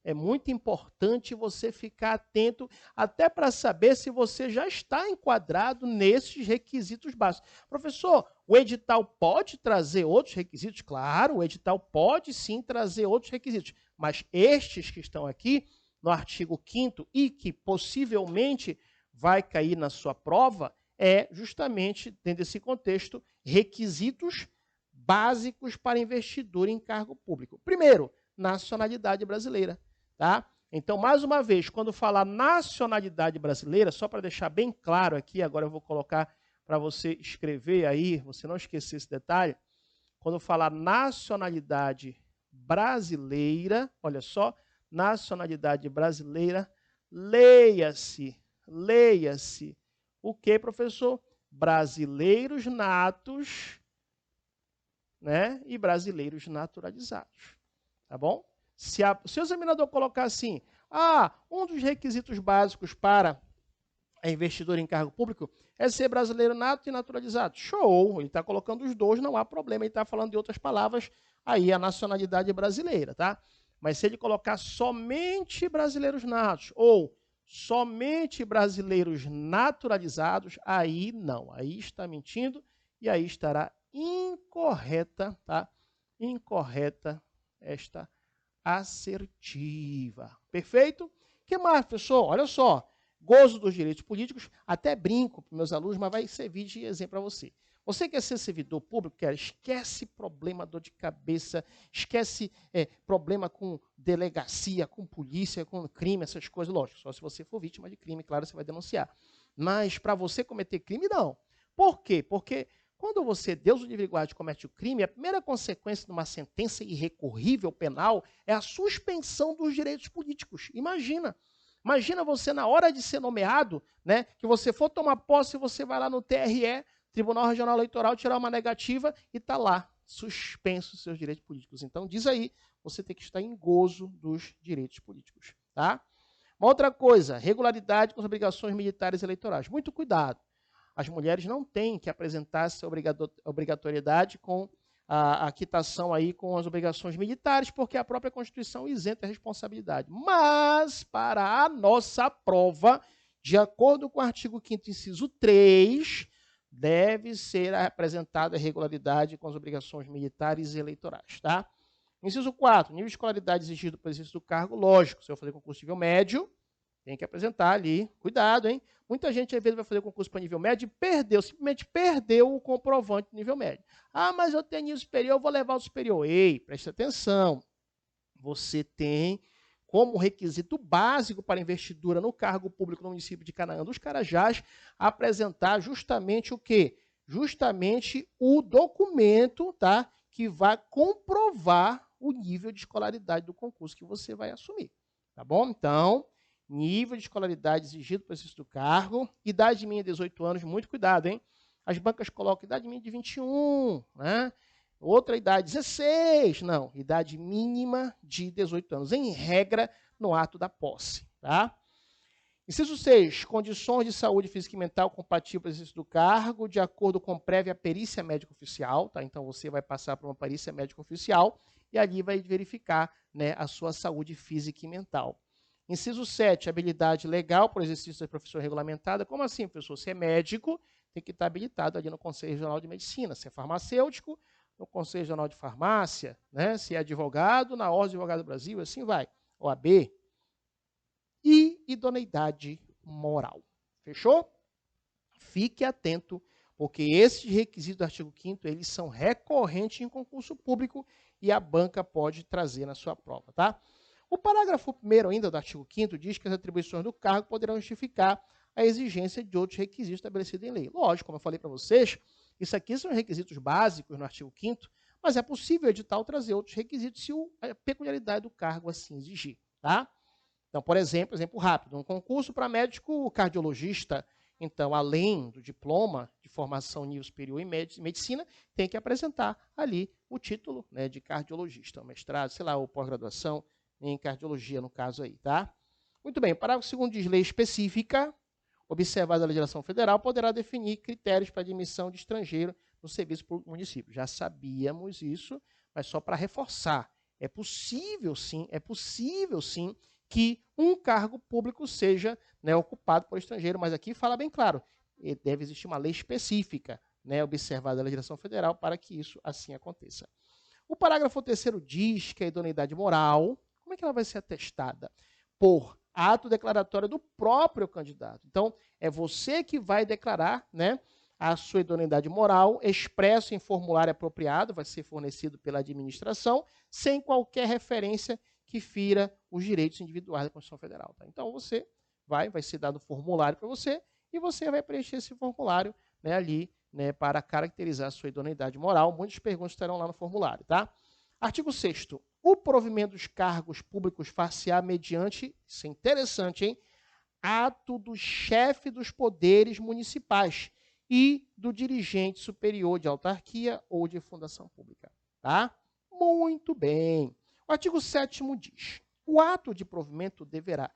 É muito importante você ficar atento, até para saber se você já está enquadrado nesses requisitos básicos. Professor, o edital pode trazer outros requisitos? Claro, o edital pode sim trazer outros requisitos. Mas estes que estão aqui no artigo 5º e que possivelmente vai cair na sua prova, é justamente, dentro desse contexto, requisitos básicos para investidura em cargo público. Primeiro, nacionalidade brasileira, tá? Então, mais uma vez, quando falar nacionalidade brasileira, só para deixar bem claro aqui, agora eu vou colocar para você escrever aí, você não esquecer esse detalhe, quando falar nacionalidade brasileira, olha só, nacionalidade brasileira, leia-se, o que, professor? Brasileiros natos, né, e brasileiros naturalizados, tá bom? Se o examinador colocar assim, um dos requisitos básicos para a investidor em cargo público é ser brasileiro nato e naturalizado. Show! Ele está colocando os dois, não há problema. Ele está falando de outras palavras, aí a nacionalidade brasileira, tá? Mas se ele colocar somente brasileiros natos ou somente brasileiros naturalizados, aí não. Aí está mentindo e aí estará incorreta, tá? Incorreta esta assertiva. Perfeito? O que mais, professor? Olha só. Gozo dos direitos políticos, até brinco para meus alunos, mas vai servir de exemplo para você. Você quer ser servidor público? Esquece problema, dor de cabeça, esquece problema com delegacia, com polícia, com crime, essas coisas. Lógico, só se você for vítima de crime, claro, você vai denunciar. Mas para você cometer crime, não. Por quê? Porque quando você, Deus o livre e guarde, comete o crime, a primeira consequência de uma sentença irrecorrível penal é a suspensão dos direitos políticos. Imagina você, na hora de ser nomeado, né, que você for tomar posse, você vai lá no TRE, Tribunal Regional Eleitoral, tirar uma negativa e está lá, suspenso os seus direitos políticos. Então, diz aí, você tem que estar em gozo dos direitos políticos. Tá? Uma outra coisa, regularidade com as obrigações militares eleitorais. Muito cuidado. As mulheres não têm que apresentar essa obrigatoriedade com a quitação aí com as obrigações militares, porque a própria Constituição isenta a responsabilidade. Mas, para a nossa prova, de acordo com o artigo 5º, inciso 3, deve ser apresentada a regularidade com as obrigações militares e eleitorais. Tá? Inciso 4, nível de escolaridade exigido para o exercício do cargo, lógico, se eu fazer concurso nível médio, tem que apresentar ali, cuidado, hein? Muita gente, às vezes, vai fazer concurso para nível médio e simplesmente perdeu o comprovante de nível médio. Mas eu tenho nível superior, eu vou levar o superior. Ei, preste atenção. Você tem como requisito básico para investidura no cargo público no município de Canaã dos Carajás apresentar justamente o quê? Justamente o documento, tá, que vai comprovar o nível de escolaridade do concurso que você vai assumir. Tá bom? Então, nível de escolaridade exigido para o exercício do cargo, idade mínima de 18 anos, muito cuidado, hein? As bancas colocam idade mínima de 21, né? Outra idade, 16, não, idade mínima de 18 anos, em regra, no ato da posse, tá? Inciso 6, condições de saúde física e mental compatíveis para o exercício do cargo, de acordo com prévia perícia médica oficial, tá? Então, você vai passar por uma perícia médica oficial e ali vai verificar, né, a sua saúde física e mental. Inciso 7, habilidade legal para o exercício da profissão regulamentada. Como assim, professor? Se é médico, tem que estar habilitado ali no Conselho Regional de Medicina. Se é farmacêutico, no Conselho Regional de Farmácia. Né? Se é advogado, na Ordem de Advogado do Brasil, assim vai. OAB. E idoneidade moral. Fechou? Fique atento, porque esses requisitos do artigo 5º, eles são recorrentes em concurso público e a banca pode trazer na sua prova, tá? O parágrafo 1º ainda do artigo 5º diz que as atribuições do cargo poderão justificar a exigência de outros requisitos estabelecidos em lei. Lógico, como eu falei para vocês, isso aqui são requisitos básicos no artigo 5º, mas é possível o edital trazer outros requisitos se a peculiaridade do cargo assim exigir, tá? Então, por exemplo rápido, um concurso para médico cardiologista, então, além do diploma de formação nível superior em medicina, tem que apresentar ali o título, né, de cardiologista, mestrado, sei lá, ou pós-graduação em cardiologia, no caso aí, tá? Muito bem, o parágrafo 2º diz lei específica, observada a legislação federal, poderá definir critérios para admissão de estrangeiro no serviço público do município. Já sabíamos isso, mas só para reforçar. É possível sim, que um cargo público seja, né, ocupado por estrangeiro, mas aqui fala bem claro, deve existir uma lei específica, né, observada a legislação federal, para que isso assim aconteça. O parágrafo 3º diz que a idoneidade moral, como Como é que ela vai ser atestada? Por ato declaratório do próprio candidato. Então, é você que vai declarar, né, a sua idoneidade moral, expresso em formulário apropriado, vai ser fornecido pela administração, sem qualquer referência que fira os direitos individuais da Constituição Federal. Tá? Então, você vai ser dado formulário para você, e você vai preencher esse formulário, né, ali, né, para caracterizar a sua idoneidade moral. Muitas perguntas estarão lá no formulário. Tá? Artigo 6º. O provimento dos cargos públicos far-se-á mediante, isso é interessante, hein? Ato do chefe dos poderes municipais e do dirigente superior de autarquia ou de fundação pública. Tá? Muito bem. O artigo 7º diz: o ato de provimento deverá...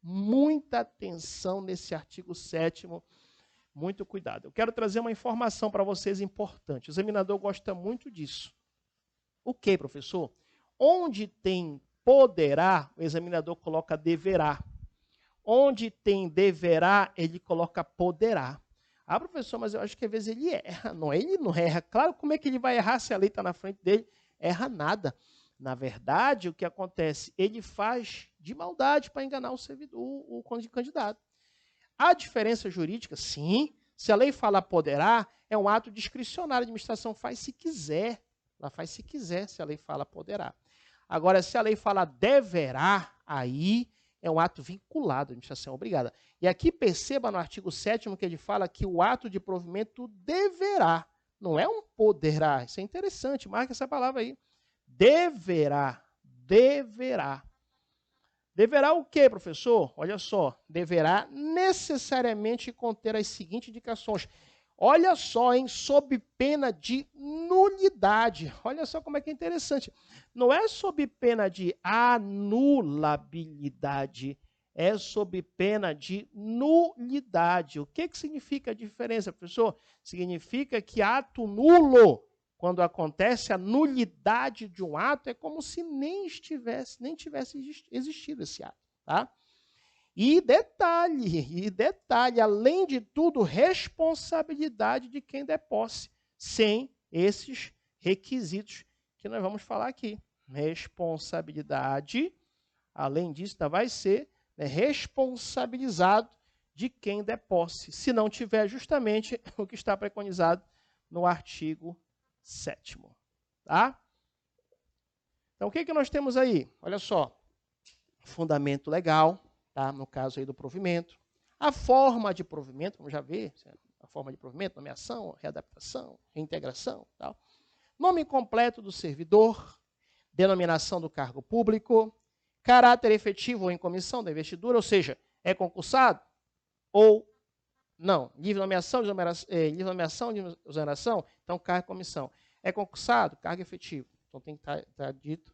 muita atenção nesse artigo 7º, muito cuidado. Eu quero trazer uma informação para vocês importante. O examinador gosta muito disso. O que, professor? Onde tem poderá, o examinador coloca deverá. Onde tem deverá, ele coloca poderá. Ah, professor, mas eu acho que às vezes ele erra. Não, ele não erra. Claro, como é que ele vai errar se a lei está na frente dele? Erra nada. Na verdade, o que acontece? Ele faz de maldade para enganar o servidor, o candidato. A diferença jurídica, sim. Se a lei fala poderá, é um ato discricionário. A administração faz se quiser. Ela faz se quiser, se a lei fala poderá. Agora, se a lei fala deverá, aí é um ato vinculado, a administração é obrigada. E aqui perceba no artigo 7º que ele fala que o ato de provimento deverá, não é um poderá. Isso é interessante, marque essa palavra aí. Deverá, deverá. Deverá o quê, professor? Olha só, deverá necessariamente conter as seguintes indicações. Olha só, hein, sob pena de nulidade. Olha só como é que é interessante. Não é sob pena de anulabilidade, é sob pena de nulidade. O que significa a diferença, professor? Significa que ato nulo, quando acontece a nulidade de um ato, é como se nem tivesse existido esse ato. Tá? E detalhe, além de tudo, responsabilidade de quem der posse, sem esses requisitos que nós vamos falar aqui. Responsabilidade, além disso, vai ser, né, responsabilizado de quem der posse, se não tiver justamente o que está preconizado no artigo 7º. Tá? Então, o que nós temos aí? Olha só, fundamento legal, tá? No caso aí do provimento. A forma de provimento, vamos já ver, a forma de provimento, nomeação, readaptação, reintegração, tal. Nome completo do servidor, denominação do cargo público, caráter efetivo ou em comissão da investidura, ou seja, é concursado ou não. Livre nomeação, exoneração, então cargo e comissão. É concursado, cargo efetivo. Então tem que estar dito.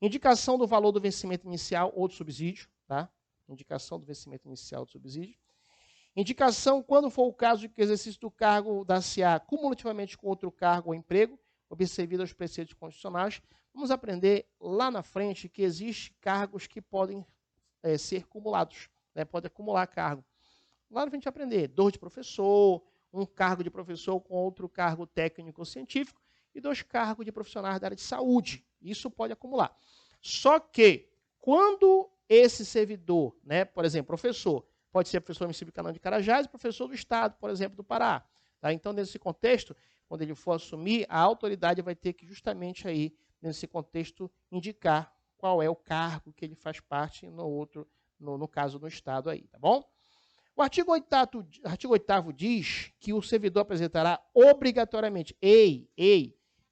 Indicação do valor do vencimento inicial ou do subsídio, tá? Indicação do vencimento inicial do subsídio. Indicação, quando for o caso de que o exercício do cargo dar-se-á cumulativamente com outro cargo ou emprego, observido aos preceitos constitucionais. Vamos aprender lá na frente que existem cargos que podem ser cumulados, né? Pode acumular cargo. Lá na frente aprender, de professor, um cargo de professor com outro cargo técnico ou científico e 2 cargos de profissionais da área de saúde. Isso pode acumular. Só que, quando esse servidor, né, por exemplo, professor, pode ser professor do município de Canaã de Carajás e professor do Estado, por exemplo, do Pará. Tá? Então, nesse contexto, quando ele for assumir, a autoridade vai ter que justamente aí, nesse contexto, indicar qual é o cargo que ele faz parte no caso do Estado aí, tá bom? O artigo 8º diz que o servidor apresentará obrigatoriamente,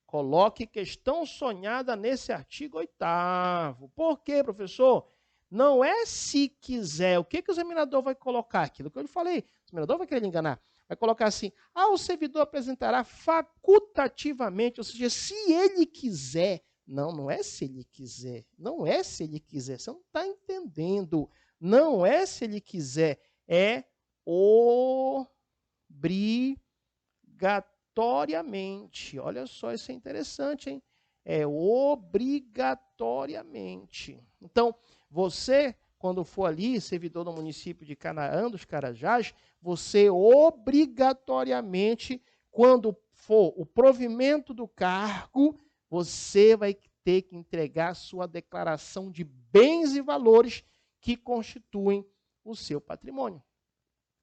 coloque questão sonhada nesse artigo 8º. Por quê, professor? Não é se quiser. O que o examinador vai colocar? Aquilo que eu lhe falei. O examinador vai querer lhe enganar. Vai colocar assim, o servidor apresentará facultativamente, ou seja, se ele quiser. Não, não é se ele quiser. Não é se ele quiser. Você não está entendendo. Não é se ele quiser. É obrigatoriamente. Olha só, isso é interessante, hein? É obrigatoriamente. Então, você, quando for ali, servidor do município de Canaã dos Carajás, você obrigatoriamente, quando for o provimento do cargo, você vai ter que entregar sua declaração de bens e valores que constituem o seu patrimônio.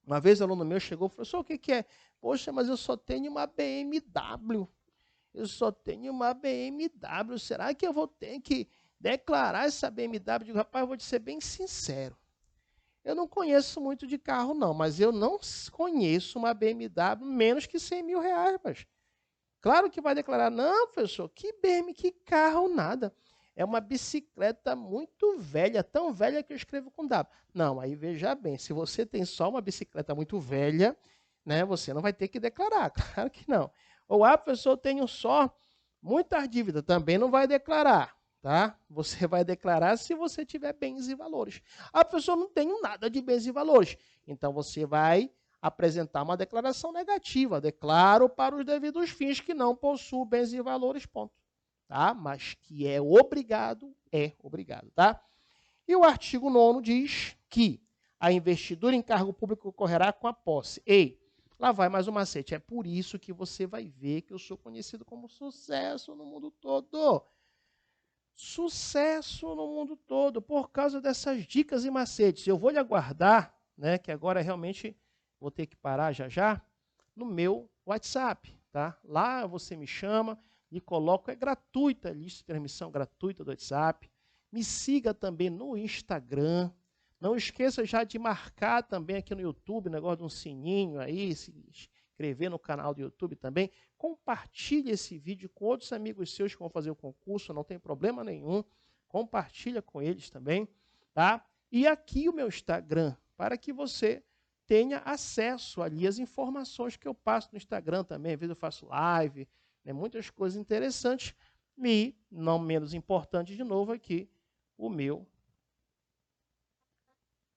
Uma vez um aluno meu chegou e falou, professor, o que é? Poxa, mas eu só tenho uma BMW. Eu só tenho uma BMW. Será que eu vou ter que declarar essa BMW? Eu digo, rapaz, eu vou te ser bem sincero. Eu não conheço muito de carro, não, mas eu não conheço uma BMW menos que 100 mil reais, rapaz. Claro que vai declarar, não, professor, que BMW, que carro, nada. É uma bicicleta muito velha, tão velha que eu escrevo com W. Não, aí veja bem, se você tem só uma bicicleta muito velha, né, você não vai ter que declarar, claro que não. Ou, professor, eu tenho só muitas dívidas, também não vai declarar, tá? Você vai declarar se você tiver bens e valores. Professor, não tenho nada de bens e valores. Então, você vai apresentar uma declaração negativa. Declaro para os devidos fins que não possuo bens e valores, ponto. Tá? Mas que é obrigado, tá? E o artigo 9º diz que a investidura em cargo público ocorrerá com a posse. Ei, lá vai mais um macete. É por isso que você vai ver que eu sou conhecido como sucesso no mundo todo. Sucesso no mundo todo, por causa dessas dicas e macetes. Eu vou lhe aguardar, né, que agora realmente vou ter que parar já, no meu WhatsApp. Tá? Lá você me chama e coloco, é gratuita, lista de transmissão gratuita do WhatsApp. Me siga também no Instagram. Não esqueça já de marcar também aqui no YouTube, negócio de um sininho aí, se inscrever no canal do YouTube também. Compartilhe esse vídeo com outros amigos seus que vão fazer o concurso, não tem problema nenhum. Compartilha com eles também, tá? E aqui o meu Instagram, para que você tenha acesso ali às informações que eu passo no Instagram também. Às vezes eu faço live, né, muitas coisas interessantes. E, não menos importante de novo aqui, o meu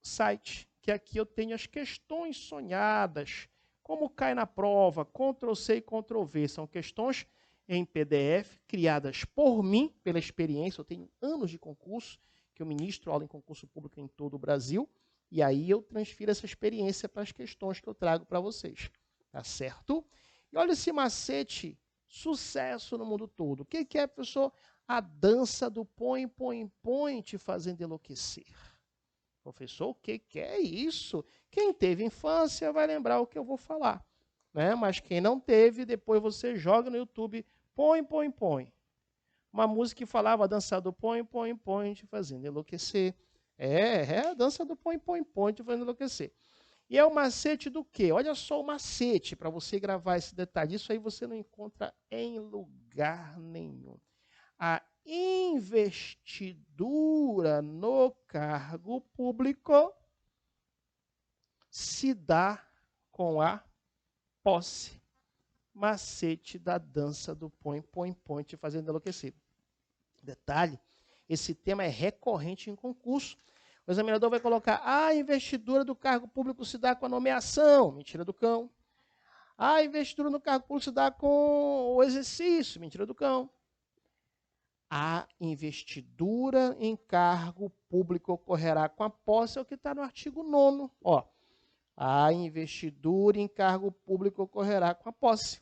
site, que aqui eu tenho as questões sonhadas, como cai na prova, Ctrl+C e Ctrl+V. São questões em PDF, criadas por mim, pela experiência. Eu tenho anos de concurso, que eu ministro aula em concurso público em todo o Brasil, e aí eu transfiro essa experiência para as questões que eu trago para vocês. Tá certo? E olha esse macete, sucesso no mundo todo. O que é, professor? A dança do põe, põe, põe te fazendo enlouquecer. Professor, o que é isso? Quem teve infância vai lembrar o que eu vou falar. Né? Mas quem não teve, depois você joga no YouTube, põe, põe, põe. Uma música que falava a dança do põe, põe, põe, te fazendo enlouquecer. É a dança do põe, põe, põe, te fazendo enlouquecer. E é o macete do quê? Olha só o macete para você gravar esse detalhe. Isso aí você não encontra em lugar nenhum. A investidura no cargo público se dá com a posse. Macete da dança do põe, põe, põe, te fazendo enlouquecer. Detalhe, esse tema é recorrente em concurso. O examinador vai colocar, a investidura do cargo público se dá com a nomeação, mentira do cão. A investidura no cargo público se dá com o exercício, mentira do cão. A investidura em cargo público ocorrerá com a posse, é o que está no artigo 9º. Ó, a investidura em cargo público ocorrerá com a posse.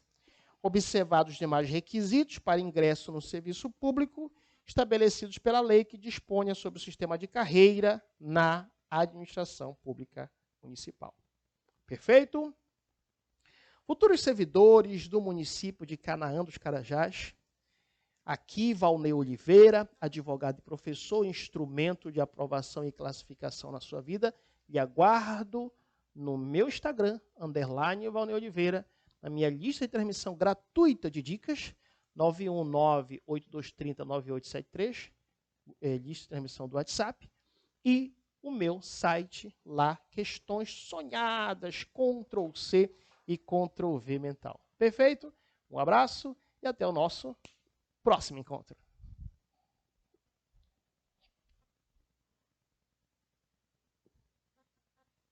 Observados os demais requisitos para ingresso no serviço público, estabelecidos pela lei que dispõe sobre o sistema de carreira na administração pública municipal. Perfeito? Futuros servidores do município de Canaã dos Carajás, aqui Valnei Oliveira, advogado e professor, instrumento de aprovação e classificação na sua vida, lhe aguardo no meu Instagram, _Valnei Oliveira, na minha lista de transmissão gratuita de dicas, 919-8230-9873, lista de transmissão do WhatsApp, e o meu site lá, questões sonhadas, Ctrl+C e Ctrl+V mental. Perfeito? Um abraço e até o nosso próximo encontro.